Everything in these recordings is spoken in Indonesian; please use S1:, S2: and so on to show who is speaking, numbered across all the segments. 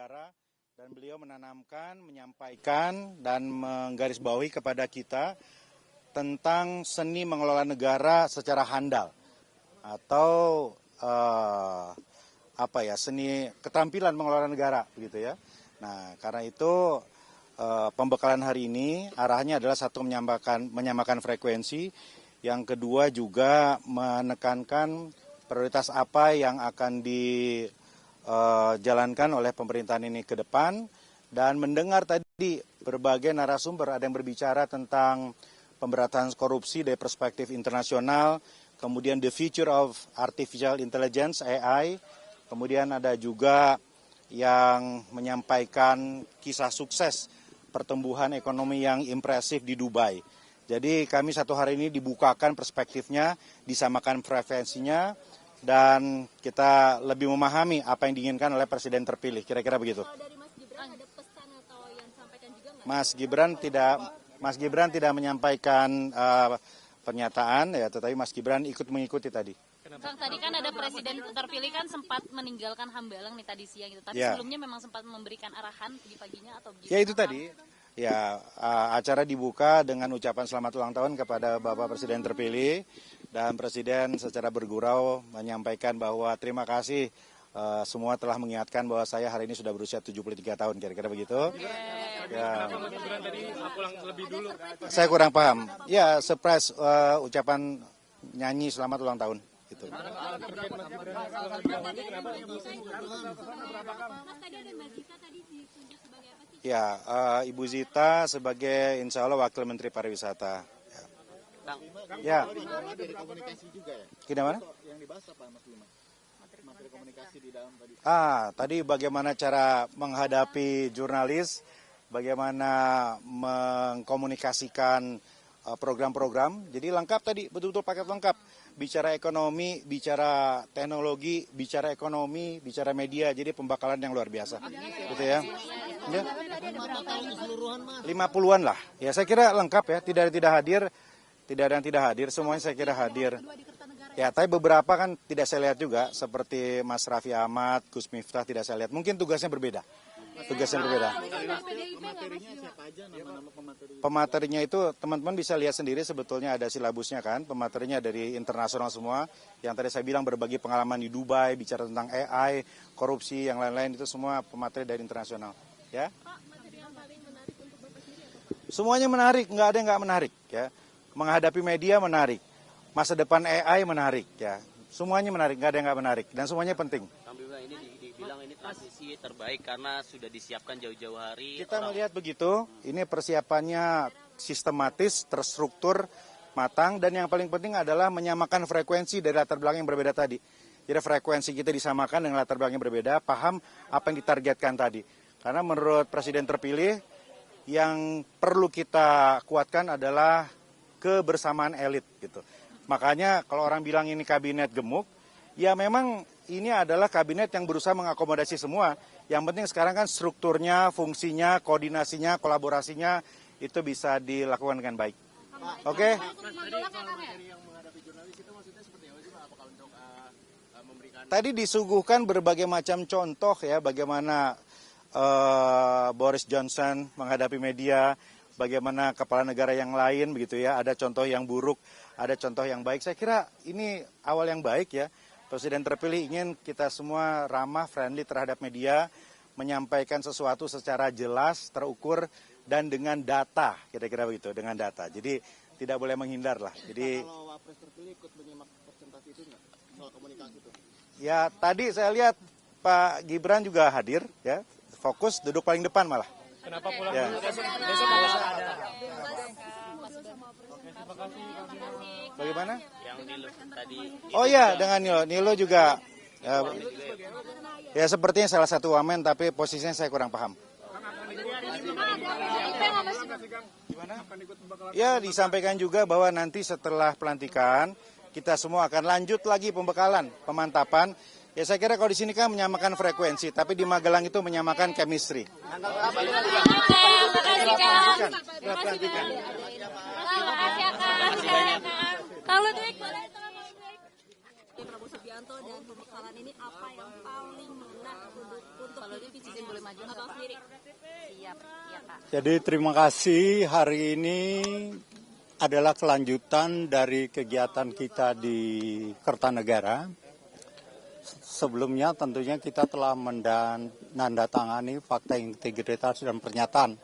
S1: negara, dan beliau menanamkan, menyampaikan, dan menggarisbawahi kepada kita tentang seni mengelola negara secara handal atau seni keterampilan mengelola negara, begitu ya. Nah, karena itu pembekalan hari ini arahnya adalah satu menyamakan frekuensi, yang kedua juga menekankan prioritas apa yang akan dijalankan oleh pemerintahan ini ke depan, dan mendengar tadi berbagai narasumber, ada yang berbicara tentang pemberantasan korupsi dari perspektif internasional, kemudian the future of artificial intelligence (AI), kemudian ada juga yang menyampaikan kisah sukses pertumbuhan ekonomi yang impresif di Dubai. Jadi kami satu hari ini dibukakan perspektifnya, disamakan frekuensinya, dan kita lebih memahami apa yang diinginkan oleh Presiden terpilih, kira-kira begitu.
S2: Kalau dari Mas Gibran ada pesan atau yang disampaikan juga nggak?
S1: Mas Gibran tidak menyampaikan pernyataan, ya, tetapi Mas Gibran ikut mengikuti tadi.
S3: Kang, tadi kan ada Presiden terpilih kan sempat meninggalkan Hambalang nih tadi siang gitu, tapi sebelumnya memang sempat memberikan arahan pagi-paginya atau
S1: ya itu tadi. Ya, acara dibuka dengan ucapan selamat ulang tahun kepada Bapak Presiden terpilih, dan Presiden secara bergurau menyampaikan bahwa terima kasih semua telah mengingatkan bahwa saya hari ini sudah berusia 73 tahun, kira-kira begitu. Ya. Saya kurang paham. Ya, surprise ucapan nyanyi selamat ulang tahun. Gitu. Ya, Ibu Zita sebagai insya Allah Wakil Menteri Pariwisata. Ya.
S4: Dari komunikasi juga ya?
S1: Gimana?
S4: Yang dibahas apa, Mas Bima? Materi komunikasi di dalam tadi.
S1: Tadi bagaimana cara menghadapi jurnalis, bagaimana mengkomunikasikan program-program. Jadi lengkap tadi, betul-betul paket lengkap. Bicara ekonomi, bicara teknologi, bicara ekonomi, bicara media. Jadi pembakalan yang luar biasa. Gitu ya. Ya. 50-an lah. Ya, saya kira lengkap ya. Tidak ada yang tidak hadir, semuanya saya kira hadir. Ya, tapi beberapa kan tidak saya lihat juga, seperti Mas Raffi Ahmad, Gus Miftah tidak saya lihat. Mungkin tugasnya berbeda.
S4: Pematerinya siapa aja, nama-nama pematerinya?
S1: Pematerinya itu teman-teman bisa lihat sendiri, sebetulnya ada silabusnya kan. Pematerinya dari internasional semua. Yang tadi saya bilang berbagi pengalaman di Dubai, bicara tentang AI, korupsi, yang lain-lain, itu semua pemateri dari internasional. Ya. Semuanya menarik, nggak ada yang nggak menarik. Ya. Menghadapi media menarik. Masa depan AI menarik, ya. Semuanya menarik, nggak ada yang nggak menarik, dan semuanya penting.
S5: Kang Bima, ini dibilang ini transisi terbaik karena sudah disiapkan jauh-jauh hari.
S1: Kita melihat begitu, ini persiapannya sistematis, terstruktur, matang, dan yang paling penting adalah menyamakan frekuensi dari latar belakang yang berbeda tadi. Jadi frekuensi kita disamakan dengan latar belakang yang berbeda, paham apa yang ditargetkan tadi. Karena menurut Presiden terpilih, yang perlu kita kuatkan adalah kebersamaan elit gitu. Makanya kalau orang bilang ini kabinet gemuk, ya memang ini adalah kabinet yang berusaha mengakomodasi semua. Yang penting sekarang kan strukturnya, fungsinya, koordinasinya, kolaborasinya itu bisa dilakukan dengan baik. Oke? Tadi disuguhkan berbagai macam contoh ya, bagaimana Boris Johnson menghadapi media, bagaimana kepala negara yang lain begitu ya, ada contoh yang buruk, ada contoh yang baik. Saya kira ini awal yang baik ya. Presiden terpilih ingin kita semua ramah, friendly terhadap media, menyampaikan sesuatu secara jelas, terukur, dan dengan data, kira-kira begitu, dengan data. Jadi tidak boleh menghindar lah. Jadi
S4: kalau Wapres terpilih ikut menyimak presentasi itu nggak? Soal komunikasi itu?
S1: Ya tadi saya lihat Pak Gibran juga hadir ya, fokus duduk paling depan malah.
S6: Kenapa pulang
S1: Ya.
S6: dulu? Besok ada.
S1: Bagaimana?
S5: Yang Nilo tadi.
S1: Oh iya, dengan Nilo juga. Ya sepertinya salah satu wamen, tapi posisinya saya kurang paham. Ya disampaikan juga bahwa nanti setelah pelantikan kita semua akan lanjut lagi pembekalan, pemantapan. Ya saya kira kalau di sini kan menyamakan frekuensi, tapi di Magelang itu menyamakan chemistry.
S2: Kalau Prabowo Subianto dan pembekalan ini apa yang paling menarik untuk
S3: maju atau sendiri? Siap, iya Pak.
S7: Jadi terima kasih, hari ini adalah kelanjutan dari kegiatan kita di Kertanegara. Sebelumnya tentunya kita telah menandatangani fakta integritas dan pernyataan.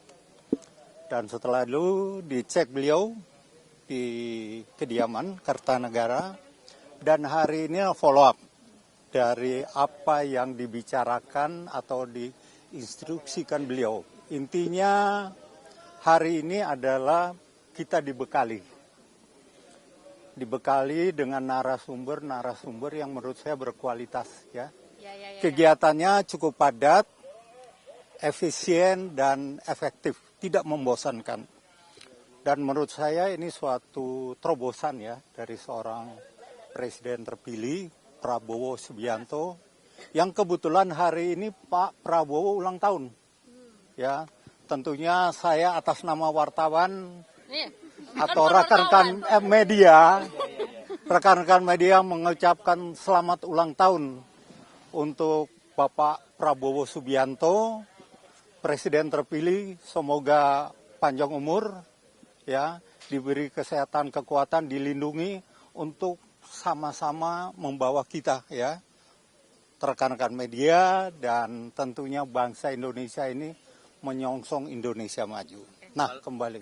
S7: Dan setelah itu dicek beliau di kediaman Kertanegara, dan hari ini follow up dari apa yang dibicarakan atau diinstruksikan beliau. Intinya hari ini adalah kita dibekali dengan narasumber yang menurut saya berkualitas ya. Kegiatannya cukup padat, efisien dan efektif, tidak membosankan. Dan menurut saya ini suatu terobosan ya dari seorang presiden terpilih Prabowo Subianto yang kebetulan hari ini Pak Prabowo ulang tahun. Ya, tentunya saya atas nama wartawan atau rekan-rekan media mengucapkan selamat ulang tahun untuk Bapak Prabowo Subianto, presiden terpilih. Semoga panjang umur, ya, diberi kesehatan, kekuatan, dilindungi untuk sama-sama membawa kita, ya, rekan-rekan media dan tentunya bangsa Indonesia ini menyongsong Indonesia maju. Nah, kembali.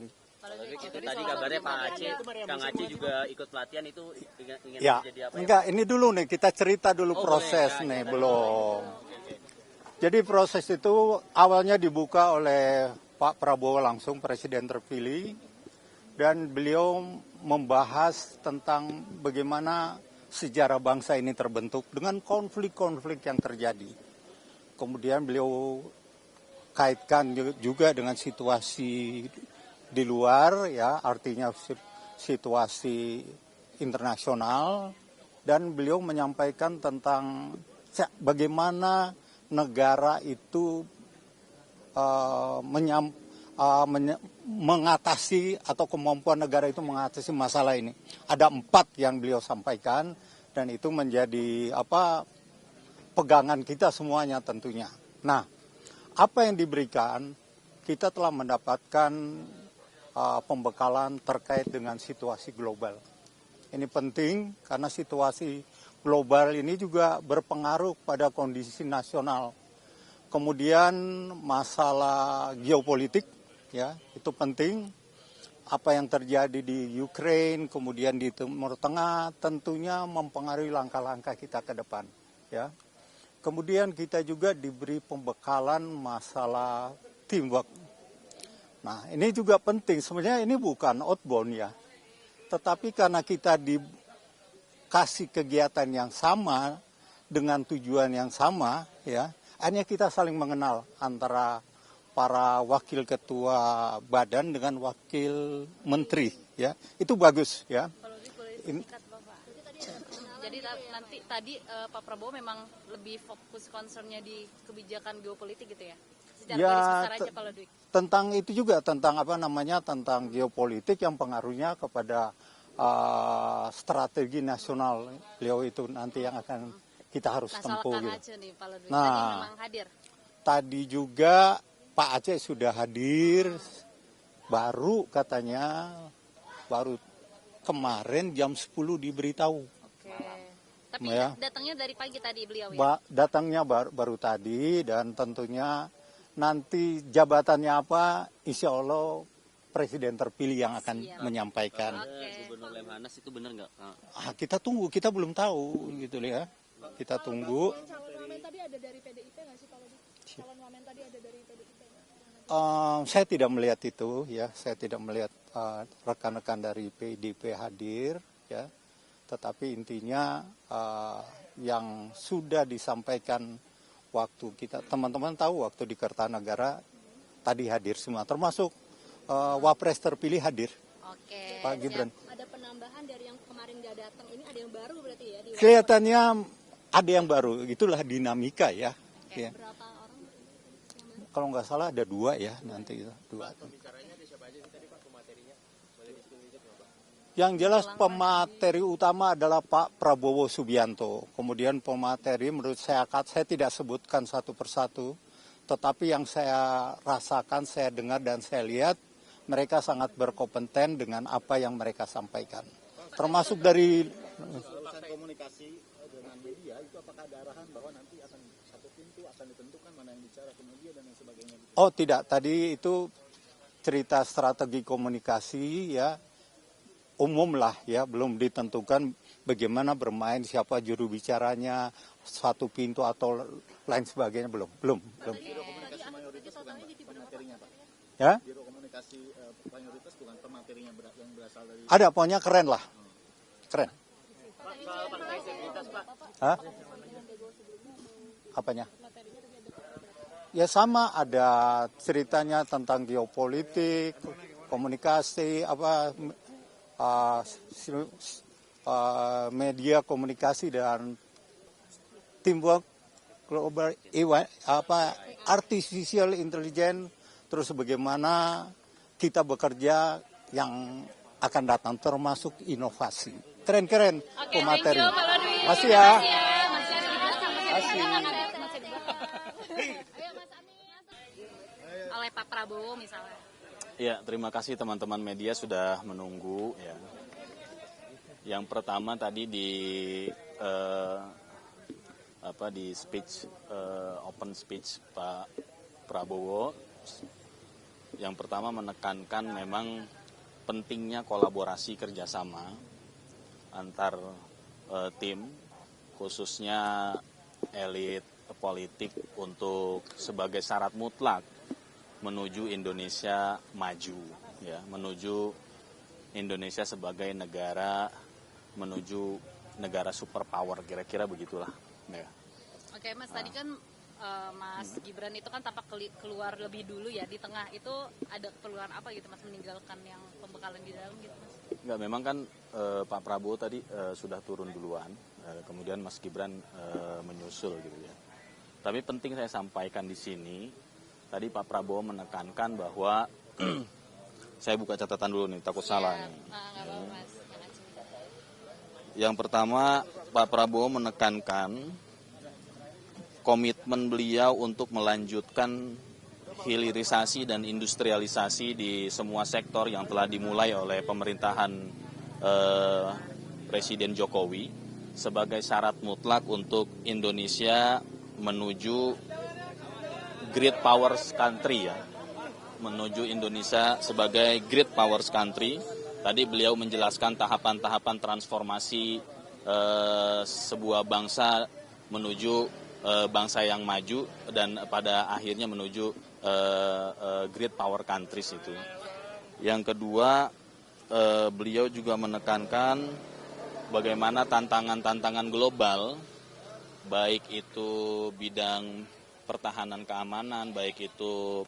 S5: Itu tadi kabarnya Pak Aceh, Kang Aceh juga ikut pelatihan itu ingin
S7: Ya,
S5: jadi apa?
S7: enggak, ini dulu nih, kita cerita dulu proses nih, belum. Jadi proses itu awalnya dibuka oleh Pak Prabowo langsung, presiden terpilih, dan beliau membahas tentang bagaimana sejarah bangsa ini terbentuk dengan konflik-konflik yang terjadi. Kemudian beliau kaitkan juga dengan situasi di luar, ya, artinya situasi internasional, dan beliau menyampaikan tentang bagaimana negara itu mengatasi atau kemampuan negara itu mengatasi masalah ini. Ada 4 yang beliau sampaikan dan itu menjadi pegangan kita semuanya tentunya. Nah, apa yang diberikan, kita telah mendapatkan pembekalan terkait dengan situasi global. Ini penting karena situasi global ini juga berpengaruh pada kondisi nasional. Kemudian masalah geopolitik, ya, itu penting. Apa yang terjadi di Ukraina, kemudian di Timur Tengah, tentunya mempengaruhi langkah-langkah kita ke depan, ya. Kemudian kita juga diberi pembekalan masalah teamwork. Nah, ini juga penting. Sebenarnya ini bukan outbound ya, tetapi karena kita dikasih kegiatan yang sama dengan tujuan yang sama, ya, hanya kita saling mengenal antara para wakil ketua badan dengan wakil menteri, ya, itu bagus, ya.
S3: Jadi nanti tadi Pak Prabowo memang lebih fokus concernnya di kebijakan geopolitik gitu ya? Secara garis besar aja Pak Ludwig.
S7: Tentang itu juga, tentang tentang geopolitik yang pengaruhnya kepada strategi nasional beliau itu nanti yang akan kita harus tempuh. Gitu.
S3: Nih, Pak Ludwig.
S7: Nah,
S3: tadi memang hadir.
S7: Tadi juga Pak Aceh sudah hadir, baru katanya, baru kemarin jam 10 diberitahu.
S3: Oke. Tapi
S7: ya,
S3: datangnya dari pagi tadi beliau ya?
S7: Datangnya baru tadi, dan tentunya nanti jabatannya apa, insya Allah presiden terpilih yang akan menyampaikan.
S5: Gubernur Lemhanas itu benar nggak?
S7: Kita tunggu, kita belum tahu gitu ya. Kita tunggu.
S2: Calon wamen tadi ada dari PDIP nggak sih Pak Lodi? Calon wamen tadi ada dari PDIP nggak?
S7: Saya tidak melihat itu ya, saya tidak melihat rekan-rekan dari PDIP hadir ya. Tetapi intinya yang sudah disampaikan waktu kita, teman-teman tahu waktu di Kertanegara tadi hadir semua, termasuk Wapres terpilih hadir.
S3: Oke.
S7: Pak Gibran.
S2: Ada penambahan dari yang kemarin nggak datang, ini ada yang baru berarti ya?
S7: Kelihatannya ada yang baru, itulah dinamika ya.
S3: Okay.
S7: Ya.
S2: Berapa orang?
S7: Kalau nggak salah ada 2 ya nanti itu 2. Yang jelas pemateri utama adalah Pak Prabowo Subianto. Kemudian pemateri menurut saya tidak sebutkan satu persatu, tetapi yang saya rasakan, saya dengar dan saya lihat, mereka sangat berkompeten dengan apa yang mereka sampaikan. Termasuk dari
S4: Urusan komunikasi dengan media itu apakah ada arahan bahwa nanti akan satu pintu akan ditentukan mana yang bicara ke media dan lain sebagainya?
S7: oh tidak, tadi itu cerita strategi komunikasi ya, umum lah ya, belum ditentukan bagaimana bermain, siapa juru bicaranya, satu pintu atau lain sebagainya, belum.
S4: Biro komunikasi mayoritas bukan pematerinya, Pak.
S7: Ya,
S4: Biro komunikasi mayoritas bukan pematerinya yang berasal dari.
S7: ada pokoknya keren lah, keren. Hah? Apanya? Ya sama, ada ceritanya tentang geopolitik, komunikasi, media komunikasi dan teamwork global, artificial intelligence, terus bagaimana kita bekerja yang akan datang termasuk inovasi. Keren pemateri. Masih ya. Masih.
S3: Oleh Pak Prabowo misalnya.
S8: Ya, terima kasih teman-teman media sudah menunggu ya. Yang pertama tadi di speech open speech Pak Prabowo, yang pertama menekankan memang pentingnya kolaborasi kerjasama antar tim, khususnya elit politik untuk sebagai syarat mutlak menuju Indonesia maju, ya, menuju Indonesia sebagai negara, menuju negara superpower, kira-kira begitulah. Ya.
S3: Oke Mas, tadi kan Mas Gibran itu kan tampak keluar lebih dulu ya, di tengah itu ada keperluan apa gitu Mas, meninggalkan yang pembekalan di dalam gitu Mas?
S8: Enggak, memang kan Pak Prabowo tadi sudah turun duluan, kemudian Mas Gibran menyusul gitu ya. Tapi penting saya sampaikan di sini, tadi Pak Prabowo menekankan bahwa saya buka catatan dulu nih, takut salah nih.
S3: Nggak apa-apa, Mas.
S8: Yang pertama, Pak Prabowo menekankan komitmen beliau untuk melanjutkan hilirisasi dan industrialisasi di semua sektor yang telah dimulai oleh pemerintahan Presiden Jokowi sebagai syarat mutlak untuk Indonesia menuju great powers country ya, menuju Indonesia sebagai great powers country. Tadi beliau menjelaskan tahapan-tahapan transformasi sebuah bangsa menuju bangsa yang maju dan pada akhirnya menuju great power countries itu. Yang kedua, beliau juga menekankan bagaimana tantangan-tantangan global, baik itu bidang pertahanan keamanan, baik itu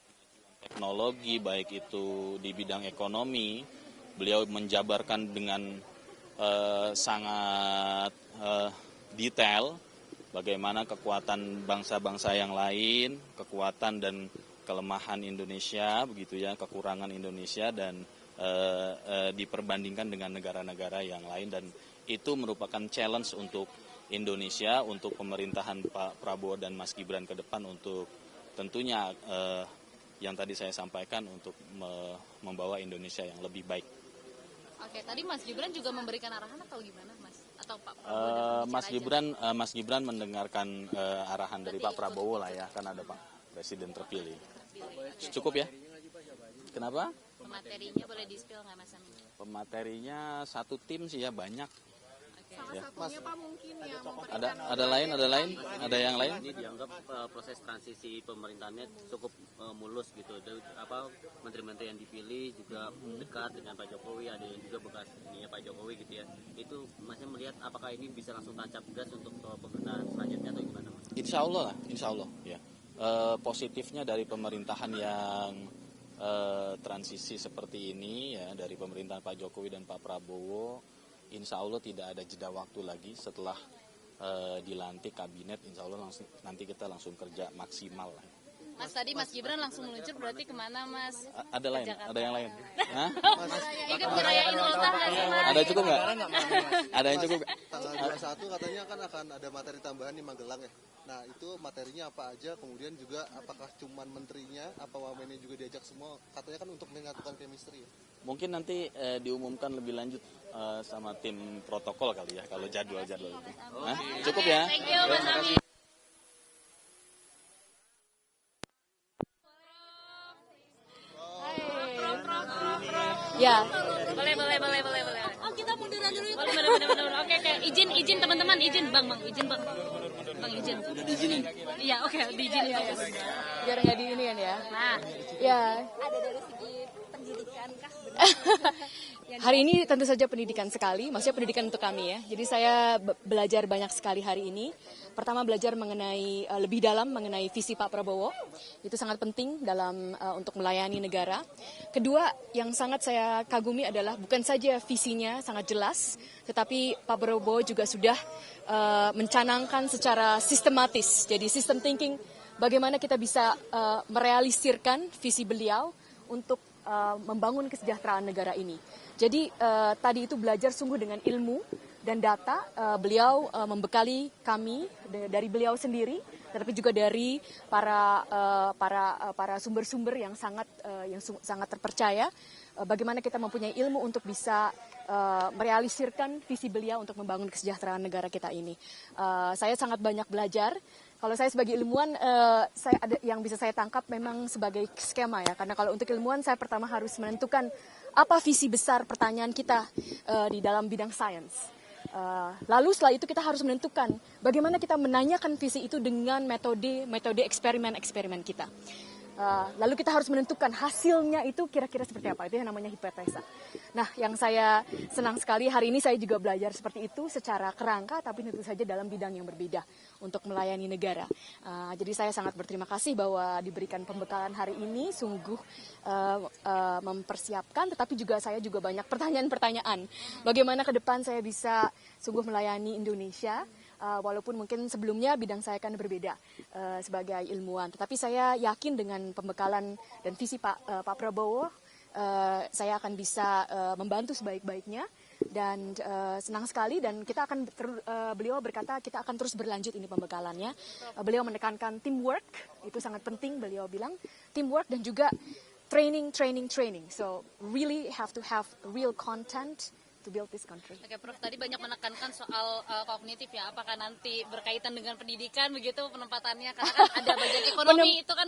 S8: teknologi, baik itu di bidang ekonomi, beliau menjabarkan dengan sangat detail bagaimana kekuatan bangsa-bangsa yang lain, kekuatan dan kelemahan Indonesia, begitu ya, kekurangan Indonesia dan diperbandingkan dengan negara-negara yang lain, dan itu merupakan challenge untuk Indonesia, untuk pemerintahan Pak Prabowo dan Mas Gibran ke depan untuk tentunya yang tadi saya sampaikan untuk membawa Indonesia yang lebih baik.
S3: Oke, tadi Mas Gibran juga memberikan arahan atau gimana Mas? Atau Pak Prabowo?
S8: Mas Gibran mendengarkan arahan dari Pak Prabowo lah ya, kan ada Pak Presiden terpilih. Cukup ya? Kenapa?
S3: Pematerinya boleh di-spill nggak Mas Amin?
S8: Pematerinya satu tim sih ya, banyak.
S2: Salah satunya Pak mungkin yang memberikan
S8: Ada yang lain?
S5: Ini dianggap proses transisi pemerintahannya cukup mulus gitu. Menteri-menteri yang dipilih juga dekat dengan Pak Jokowi, ada yang juga bekas Pak Jokowi gitu ya. Itu masih melihat apakah ini bisa langsung tancap gas untuk pemerintahan selanjutnya atau gimana Mas?
S8: Insya Allah ya. Positifnya dari pemerintahan yang transisi seperti ini ya, dari pemerintahan Pak Jokowi dan Pak Prabowo, insya Allah tidak ada jeda waktu lagi setelah dilantik kabinet, insya Allah nanti kita langsung kerja maksimal lah.
S3: Mas tadi Mas Gibran langsung meluncur berarti kemana Mas?
S8: Ada lain, ada yang lain. Hah?
S3: Ikut ngerayain ulang tahun nggak sih Mas?
S8: Ada cukup nggak? Ada yang cukup?
S9: Tanggal 21 katanya kan akan ada materi tambahan di Magelang ya. Nah itu materinya apa aja, kemudian juga apakah cuman menterinya, apa wamennya juga diajak semua, katanya kan untuk menyatukan chemistry ya.
S8: Mungkin nanti diumumkan lebih lanjut sama tim protokol kali ya, kalau jadwal-jadwal itu. Hah? Cukup ya?
S3: Thank you Mas Ami.
S2: Ya,
S3: Boleh.
S2: oh kita munduran dulu.
S3: Boleh. Oke. Izin teman-teman, izin Bang, izin Bang. Bang izin. Diizinin. Iya, oke, diizinin.
S2: Biar nggak di ini kan ya.
S3: Nah,
S2: Ya,
S10: Ada dari segi pendidikan kah?
S2: hari ini tentu saja pendidikan sekali, maksudnya pendidikan untuk kami ya. Jadi saya belajar banyak sekali hari ini. Pertama belajar mengenai lebih dalam mengenai visi Pak Prabowo. Itu sangat penting dalam untuk melayani negara. Kedua, yang sangat saya kagumi adalah bukan saja visinya sangat jelas, tetapi Pak Prabowo juga sudah mencanangkan secara sistematis. Jadi system thinking bagaimana kita bisa merealisirkan visi beliau untuk membangun kesejahteraan negara ini. Jadi tadi itu belajar sungguh dengan ilmu dan data. Beliau membekali kami dari beliau sendiri, tetapi juga dari para sumber-sumber yang sangat terpercaya. Bagaimana kita mempunyai ilmu untuk bisa merealisirkan visi beliau untuk membangun kesejahteraan negara kita ini. Saya sangat banyak belajar. Kalau saya sebagai ilmuwan, saya ada yang bisa saya tangkap memang sebagai skema ya. Karena kalau untuk ilmuwan, saya pertama harus menentukan apa visi besar pertanyaan kita di dalam bidang sains. Lalu setelah itu kita harus menentukan bagaimana kita menanyakan visi itu dengan metode eksperimen kita. Lalu kita harus menentukan hasilnya itu kira-kira seperti apa. Itu yang namanya hipotesa. Nah, yang saya senang sekali hari ini saya juga belajar seperti itu secara kerangka, tapi tentu saja dalam bidang yang berbeda untuk melayani negara. Jadi saya sangat berterima kasih bahwa diberikan pembekalan hari ini, sungguh mempersiapkan, tetapi juga saya juga banyak pertanyaan-pertanyaan. Bagaimana ke depan saya bisa sungguh melayani Indonesia. Walaupun mungkin sebelumnya bidang saya kan berbeda sebagai ilmuwan. Tetapi saya yakin dengan pembekalan dan visi Pak Prabowo, saya akan bisa membantu sebaik-baiknya. Dan senang sekali dan kita akan beliau berkata kita akan terus berlanjut ini pembekalannya. Beliau menekankan teamwork, itu sangat penting beliau bilang. Teamwork dan juga training. So really have to have real content to build this country.
S3: Oke, Prof, tadi banyak menekankan soal kognitif ya. Apakah nanti berkaitan dengan pendidikan begitu penempatannya? Karena kan ada bagian ekonomi itu kan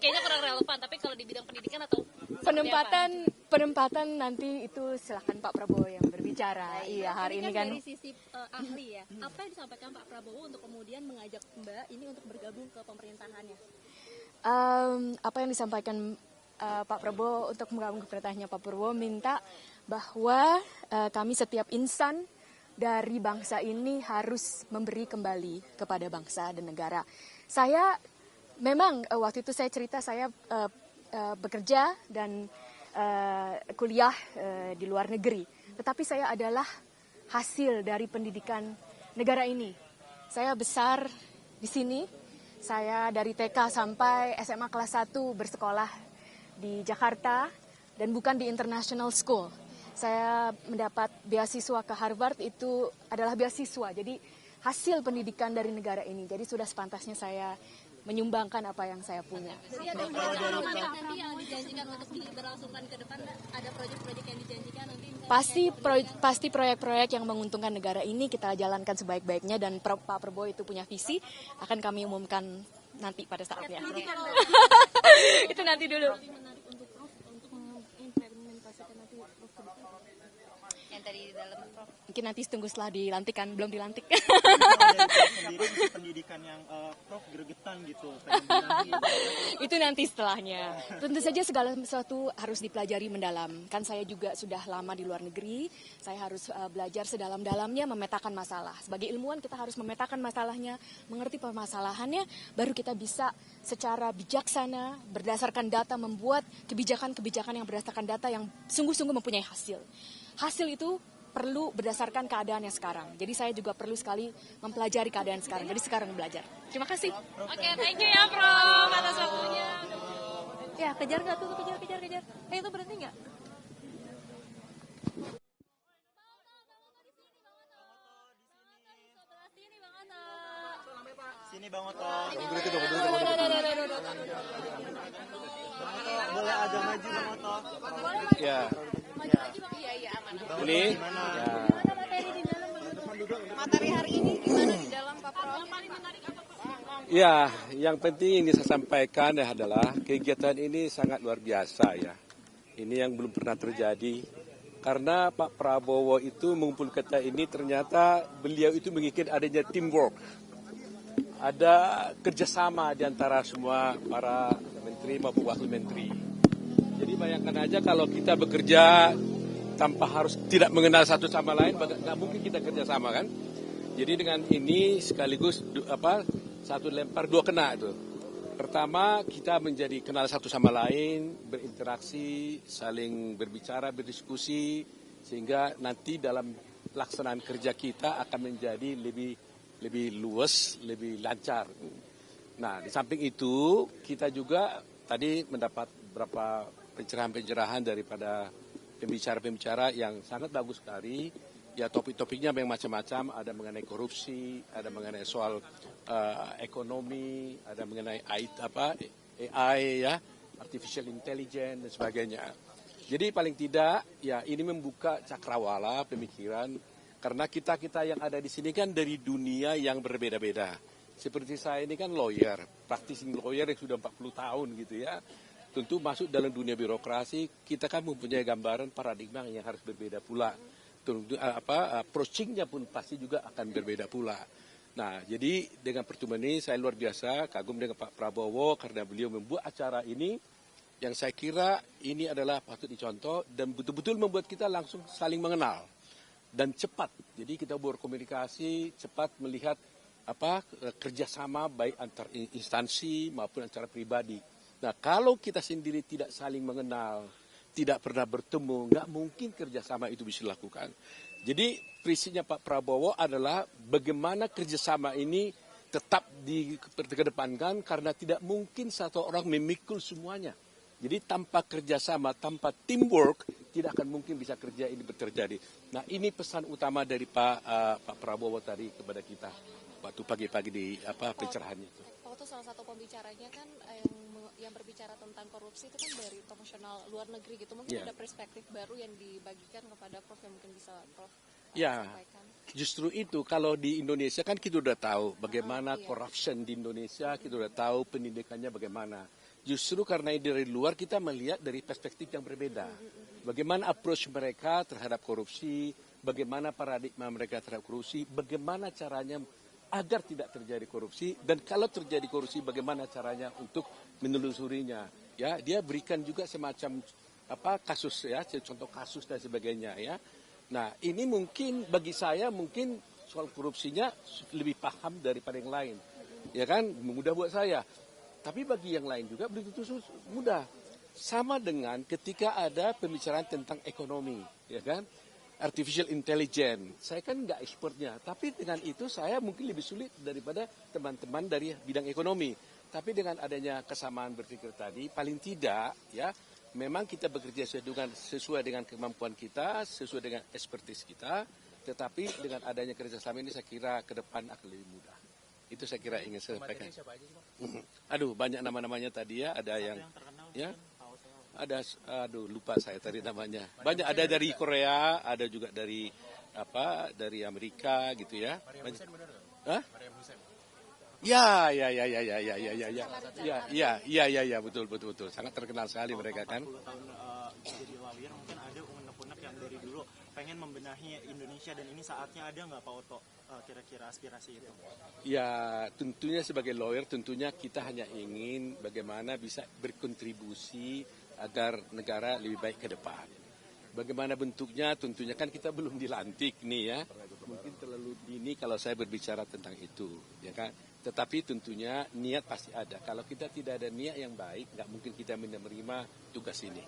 S3: kayaknya kurang relevan. Tapi kalau di bidang pendidikan atau
S2: penempatan nanti itu silakan Pak Prabowo yang berbicara. Iya, hari ini kan
S10: dari sisi ahli ya. Apa yang disampaikan Pak Prabowo untuk kemudian mengajak Mbak ini untuk bergabung ke pemerintahannya?
S2: Apa yang disampaikan Pak Prabowo untuk menggabung ke pemerintahannya, Pak Prabowo minta bahwa kami setiap insan dari bangsa ini harus memberi kembali kepada bangsa dan negara. Saya memang waktu itu saya cerita saya bekerja dan kuliah di luar negeri. Tetapi saya adalah hasil dari pendidikan negara ini. Saya besar di sini. Saya dari TK sampai SMA kelas 1 bersekolah di Jakarta dan bukan di international school. Saya mendapat beasiswa ke Harvard, itu adalah beasiswa. Jadi hasil pendidikan dari negara ini. Jadi sudah sepantasnya saya menyumbangkan apa yang saya punya.
S10: Jadi ada nanti yang dijanjikan untuk diberlangsungkan ke depan, ada proyek-proyek yang dijanjikan nanti?
S2: Pasti proyek-proyek yang menguntungkan negara ini kita jalankan sebaik-baiknya dan Pak Prabowo itu punya visi, akan kami umumkan nanti pada saatnya. Itu nanti dulu.
S3: dari dalam Prof?
S2: Mungkin nanti tunggu setelah dilantik kan, belum dilantik.
S6: Sendiri pendidikan yang Prof gregetan gitu.
S2: Itu nanti setelahnya. Tentu saja segala sesuatu harus dipelajari mendalam. Kan saya juga sudah lama di luar negeri, saya harus belajar sedalam-dalamnya memetakan masalah. Sebagai ilmuwan kita harus memetakan masalahnya, mengerti permasalahannya, baru kita bisa secara bijaksana, berdasarkan data membuat kebijakan-kebijakan yang berdasarkan data yang sungguh-sungguh mempunyai hasil. Hasil itu perlu berdasarkan keadaan yang sekarang. Jadi saya juga perlu sekali mempelajari keadaan sekarang. Jadi sekarang belajar. Terima kasih.
S3: Oke, thank you ya Prof atas waktunya.
S10: Ya, kejar nggak tuh? Kejar. Itu berhenti nggak?
S6: Sini Bang Oto. Boleh agak maju Bang Oto.
S11: Ya.
S3: Iya, aman.
S11: Ini. Ya.
S10: Materi hari ini gimana di dalam Pak Prof?
S11: Ya, yang penting ini saya sampaikan adalah kegiatan ini sangat luar biasa ya. Ini yang belum pernah terjadi. Karena Pak Prabowo itu mengumpulkan kita ini ternyata beliau itu menginginkan adanya teamwork. Ada kerjasama di antara semua para menteri maupun wakil menteri. Jadi bayangkan aja kalau kita bekerja tanpa harus tidak mengenal satu sama lain, nggak mungkin kita kerjasama kan. Jadi dengan ini sekaligus satu lempar dua kena itu. Pertama kita menjadi kenal satu sama lain, berinteraksi, saling berbicara, berdiskusi, sehingga nanti dalam pelaksanaan kerja kita akan menjadi lebih luas, lebih lancar. Nah, di samping itu kita juga tadi mendapat beberapa pencerahan-pencerahan daripada pembicara-pembicara yang sangat bagus sekali. Ya topik-topiknya memang macam-macam, ada mengenai korupsi, ada mengenai soal ekonomi, ada mengenai AI ya, artificial intelligence dan sebagainya. Jadi paling tidak ya ini membuka cakrawala pemikiran. Karena kita yang ada di sini kan dari dunia yang berbeda-beda. Seperti saya ini kan lawyer, practicing lawyer yang sudah 40 tahun gitu ya. Tentu masuk dalam dunia birokrasi, kita kan mempunyai gambaran paradigma yang harus berbeda pula. Tentu approaching-nya pun pasti juga akan berbeda pula. Nah, jadi dengan pertemuan ini saya luar biasa kagum dengan Pak Prabowo karena beliau membuat acara ini yang saya kira ini adalah patut dicontoh dan betul-betul membuat kita langsung saling mengenal. Dan cepat, jadi kita berkomunikasi cepat melihat kerjasama baik antar instansi maupun antara pribadi. Nah kalau kita sendiri tidak saling mengenal, tidak pernah bertemu, nggak mungkin kerjasama itu bisa dilakukan. Jadi prinsipnya Pak Prabowo adalah bagaimana kerjasama ini tetap dikedepankan karena tidak mungkin satu orang memikul semuanya. Jadi tanpa kerjasama, tanpa teamwork, tidak akan mungkin bisa kerja ini terjadi. Nah ini pesan utama dari Pak Prabowo tadi kepada kita waktu pagi-pagi di pencerahannya itu.
S3: Waktu salah satu pembicaranya kan yang berbicara tentang korupsi itu kan dari profesional luar negeri gitu. Mungkin ada perspektif baru yang dibagikan kepada Prof yang mungkin bisa Prof sampaikan. Justru itu kalau di Indonesia kan kita udah tahu bagaimana corruption di Indonesia, kita udah tahu pendidikannya bagaimana. Justru karena dari luar kita melihat dari perspektif yang berbeda. Bagaimana approach mereka terhadap korupsi, bagaimana paradigma mereka terhadap korupsi, bagaimana caranya agar tidak terjadi korupsi, dan kalau terjadi korupsi bagaimana caranya untuk menelusurinya. Ya, dia berikan juga semacam kasus ya, contoh kasus dan sebagainya ya. Nah, ini mungkin bagi saya mungkin soal korupsinya lebih paham daripada yang lain. Ya kan, mudah buat saya. Tapi bagi yang lain juga belum tentu mudah. Sama dengan ketika ada pembicaraan tentang ekonomi, ya kan? Artificial intelligence. Saya kan nggak expertnya, tapi dengan itu saya mungkin lebih sulit daripada teman-teman dari bidang ekonomi. Tapi dengan adanya kesamaan berpikir tadi, paling tidak ya, memang kita bekerja sesuai dengan kemampuan kita, sesuai dengan expertise kita. Tetapi dengan adanya kerjasama ini saya kira ke depan akan lebih mudah. Itu saya kira ingin saya sampaikan. Aduh, banyak nama-namanya tadi ya, ada yang ya, ada, lupa saya tadi namanya. Banyak, ada dari Korea, ada juga dari Amerika gitu ya. Hah? Ya, betul, sangat terkenal sekali mereka kan.
S6: 40 tahun jadi lawyer mungkin ada unek-unek yang dari dulu pengen membenahi Indonesia dan ini saatnya ada nggak Pak Oto kira-kira aspirasi itu?
S11: Ya tentunya sebagai lawyer tentunya kita hanya ingin bagaimana bisa berkontribusi agar negara lebih baik ke depan. Bagaimana bentuknya tentunya kan kita belum dilantik nih ya. Mungkin terlalu dini kalau saya berbicara tentang itu ya kan. Tetapi tentunya niat pasti ada. Kalau kita tidak ada niat yang baik nggak mungkin kita menerima tugas ini.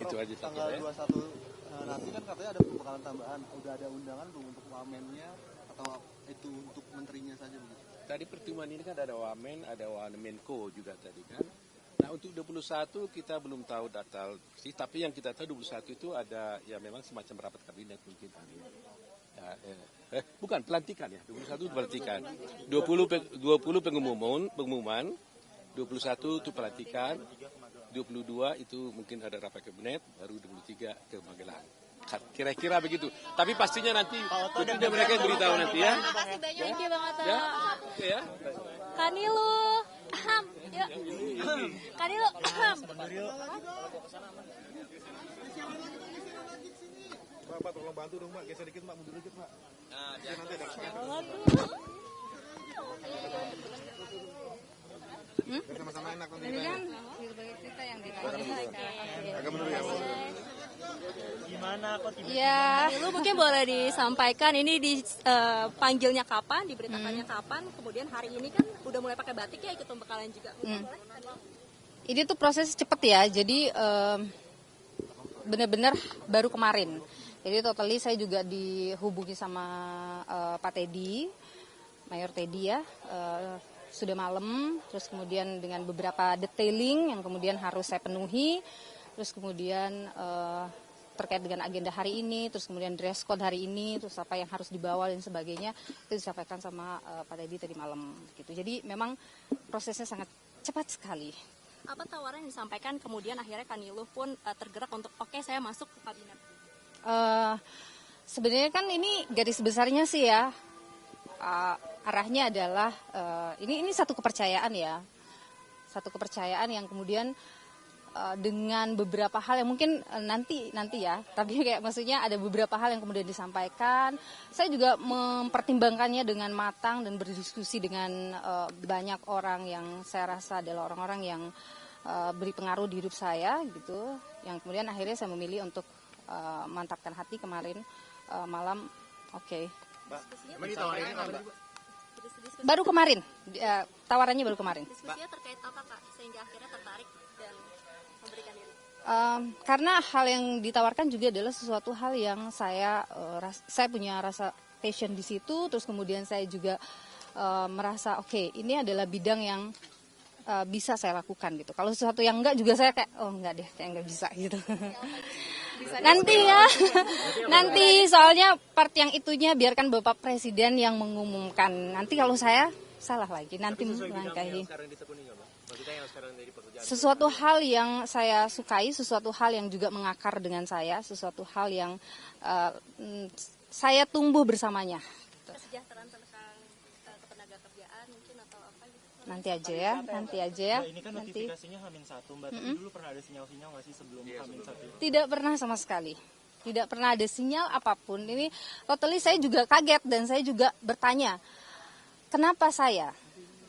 S11: Itu aja
S9: tanggal 21 nanti kan katanya ada pembekalan tambahan, udah ada undangan belum untuk wamennya atau itu untuk menterinya saja begitu?
S11: Tadi pertemuan ini kan ada Wamen, ada Wamenko juga tadi kan. Nah untuk 21 kita belum tahu data sih, tapi yang kita tahu 21 itu ada ya memang semacam rapat kabinet mungkin. Ya, bukan pelantikan ya, 21 pelantikan. 20 pengumuman, 21 itu pelantikan, 22 itu mungkin ada rapat kabinet, baru 23 ke Magelang. Kira-kira begitu. Tapi pastinya nanti tentunya mereka yang beritahu nanti ya.
S10: Terima kasih banyak. Thank you banget.
S11: Ya, oke ya.
S10: Kanilu. Yuk. Kanilu.
S4: Pak, tolong bantu dong, Pak. Geser dikit, Pak. Mundur dikit, Pak. Nah, nanti ada. Sama-sama enak nanti.
S12: Ini kan kita yang
S4: Agak mundur ya.
S6: Gimana kok tiba-tiba?
S10: Ya, lu mungkin boleh disampaikan ini dipanggilnya kapan, diberitakannya kapan, kemudian hari ini kan udah mulai pakai batik ya, ikut pembekalan juga.
S12: Ini tuh proses cepet ya, jadi benar-benar baru kemarin. Jadi totally saya juga dihubungi sama Pak Teddy, Mayor Teddy ya, sudah malam, terus kemudian dengan beberapa detailing yang kemudian harus saya penuhi, terus kemudian terkait dengan agenda hari ini, terus kemudian dress code hari ini, terus apa yang harus dibawa dan sebagainya, itu disampaikan sama Pak Teddy tadi malam. Gitu. Jadi memang prosesnya sangat cepat sekali.
S10: Apa tawaran yang disampaikan kemudian akhirnya Kanilu pun tergerak untuk oke, saya masuk ke kabinet?
S12: Sebenarnya kan ini garis besarnya sih ya, arahnya adalah ini satu kepercayaan ya, satu kepercayaan yang kemudian dengan beberapa hal yang mungkin nanti ya, tapi kayak maksudnya ada beberapa hal yang kemudian disampaikan. Saya juga mempertimbangkannya dengan matang dan berdiskusi dengan banyak orang yang saya rasa adalah orang-orang yang beri pengaruh di hidup saya gitu. Yang kemudian akhirnya saya memilih untuk mantapkan hati kemarin malam. Oke. Baru kemarin, tawarannya baru kemarin.
S10: Diskusinya terkait apa Kak, sehingga akhirnya tertarik dan memberikan diri?
S12: Karena hal yang ditawarkan juga adalah sesuatu hal yang saya punya rasa passion di situ, terus kemudian saya juga merasa oke, ini adalah bidang yang bisa saya lakukan gitu. Kalau sesuatu yang enggak juga saya kayak enggak deh, kayak enggak bisa gitu. Nanti ya, nanti soalnya part yang itunya biarkan Bapak Presiden yang mengumumkan. Nanti kalau saya salah lagi, nanti melangkahi. Sesuatu hal yang saya sukai, sesuatu hal yang juga mengakar dengan saya, sesuatu hal yang saya tumbuh bersamanya.
S10: Kesejahteraan tentang ketenaga kerjaan mungkin atau apa gitu?
S12: Nanti aja ya, nanti aja ya.
S6: Ini kan notifikasinya H-1, Mbak. Tapi dulu pernah ada sinyal-sinyal nggak sih sebelum H-1?
S12: Tidak pernah sama sekali. Tidak pernah ada sinyal apapun. Ini totally saya juga kaget dan saya juga bertanya, kenapa saya?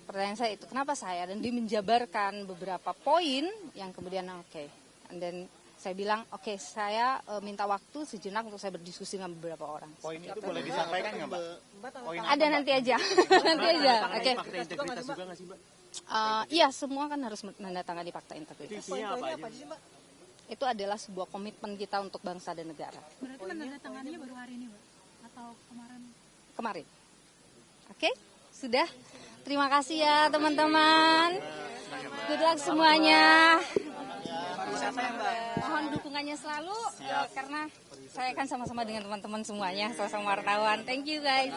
S12: Pertanyaan saya itu, kenapa saya? Dan dia menjabarkan beberapa poin yang kemudian oke. Dan saya bilang, oke, saya minta waktu sejenak untuk saya berdiskusi dengan beberapa orang.
S4: Poin itu boleh disampaikan nggak, Mbak?
S12: Ada nanti aja. Nanti aja. Oke.
S6: Fakta integritas juga nggak sih, Mbak?
S12: Iya, semua kan harus menandatangani fakta integritas.
S6: Isinya apa aja sih, Mbak?
S12: Itu adalah sebuah komitmen kita untuk bangsa dan negara.
S13: Berarti menandatanganinya baru hari ini, Mbak? Atau kemarin?
S12: Kemarin. Oke, sudah. Terima kasih ya teman-teman. Good luck semuanya. Mohon dukungannya selalu karena saya akan sama-sama dengan teman-teman semuanya, sama-sama wartawan. Thank you guys.